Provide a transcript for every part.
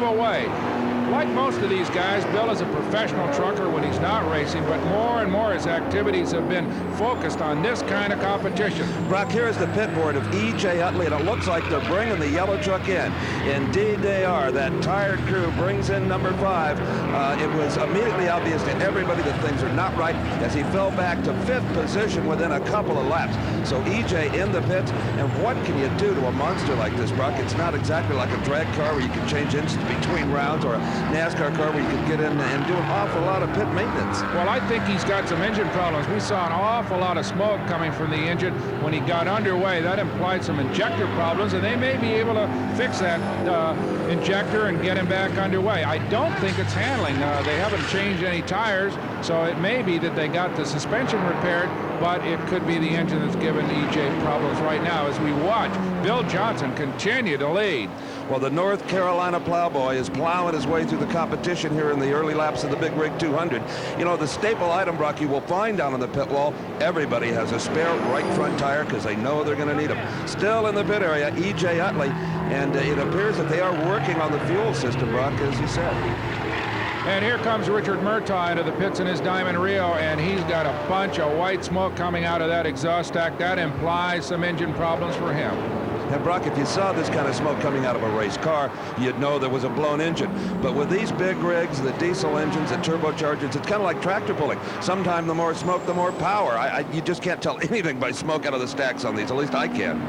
away. Like most of these guys, Bill is a professional trucker when he's not racing, but more and more his activities have been focused on this kind of competition. Brock, here is the pit board of E.J. Utley, and it looks like they're bringing the yellow truck in. Indeed they are. That tired crew brings in number 5. It was immediately obvious to everybody that things are not right as he fell back to 5th position within a couple of laps. So E.J. in the pits, and what can you do to a monster like this, Brock? It's not exactly like a drag car where you can change engines between rounds, or a NASCAR car where you can get in and do an awful lot of pit maintenance. Well, I think he's got some engine problems. We saw an awful lot of smoke coming from the engine when he got underway. That implied some injector problems, and they may be able to fix that injector and get him back underway. I don't think it's handling. They haven't changed any tires, so it may be that they got the suspension repaired, but it could be the engine that's giving E.J. problems right now as we watch Bill Johnson continue to lead. Well, the North Carolina plowboy is plowing his way through the competition here in the early laps of the Big Rig 200. You know, the staple item, Brock, you will find down on the pit wall, everybody has a spare right front tire because they know they're going to need them. Still in the pit area, E.J. Utley, and it appears that they are working on the fuel system, Brock, as you said. And here comes Richard Murtaugh into the pits in his Diamond Rio, and he's got a bunch of white smoke coming out of that exhaust stack. That implies some engine problems for him. And Brock, if you saw this kind of smoke coming out of a race car, you'd know there was a blown engine. But with these big rigs, the diesel engines, the turbochargers, it's kind of like tractor pulling. Sometimes the more smoke, the more power. You just can't tell anything by smoke out of the stacks on these. At least I can.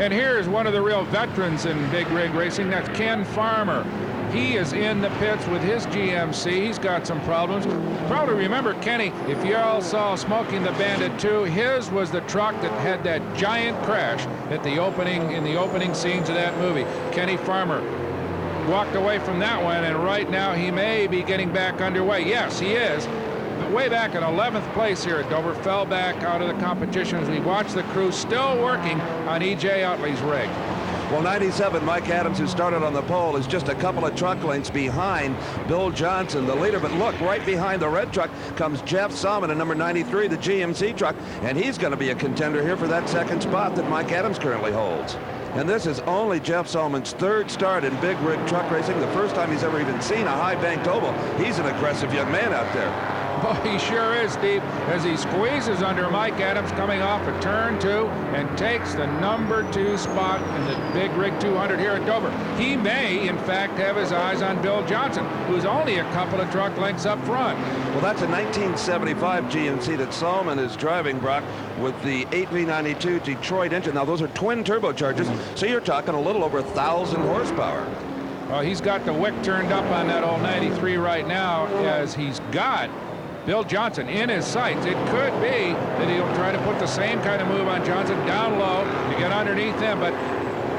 And here's one of the real veterans in big rig racing. That's Ken Farmer. He is in the pits with his GMC. He's got some problems. Probably remember Kenny, if you all saw Smoking the Bandit 2, his was the truck that had that giant crash at the opening, in the opening scenes of that movie. Kenny Farmer walked away from that one, and right now he may be getting back underway. Yes, he is. But way back in 11th place here at Dover, fell back out of the competition as we watch the crew still working on E.J. Utley's rig. Well, 97, Mike Adams, who started on the pole, is just a couple of truck lengths behind Bill Johnson, the leader. But look, right behind the red truck comes Jeff Salmon in number 93, the GMC truck, and he's going to be a contender here for that second spot that Mike Adams currently holds. And this is only Jeff Salmon's 3rd start in big rig truck racing, the first time he's ever even seen a high-banked oval. He's an aggressive young man out there. Oh, he sure is, Steve, as he squeezes under Mike Adams coming off a turn 2 and takes the number 2 spot in the Big Rig 200 here at Dover. He may, in fact, have his eyes on Bill Johnson, who's only a couple of truck lengths up front. Well, that's a 1975 GMC that Salmon is driving, Brock, with the 8V92 Detroit engine. Now, those are twin turbochargers, so you're talking a little over 1,000 horsepower. Well, he's got the wick turned up on that old 93 right now, as he's got Bill Johnson in his sights. It could be that he'll try to put the same kind of move on Johnson down low to get underneath him, but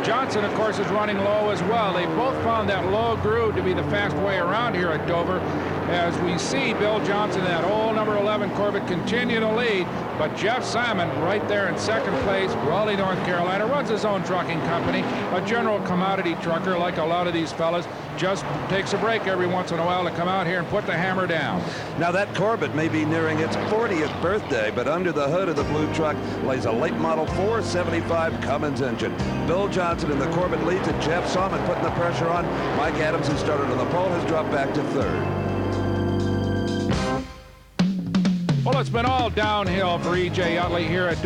Johnson, of course, is running low as well. They both found that low groove to be the fast way around here at Dover, as we see Bill Johnson, that old number 11 Corvette, continue to lead. But Jeff Simon, right there in 2nd place, Raleigh, North Carolina, runs his own trucking company, a general commodity trucker like a lot of these fellas, just takes a break every once in a while to come out here and put the hammer down. Now, that Corvette may be nearing its 40th birthday, but under the hood of the blue truck lays a late model 475 Cummins engine. Bill Johnson in the Corvette leads, and Jeff Salmon putting the pressure on. Mike Adams, who started on the pole, has dropped back to 3rd. Well, it's been all downhill for E.J. Utley here at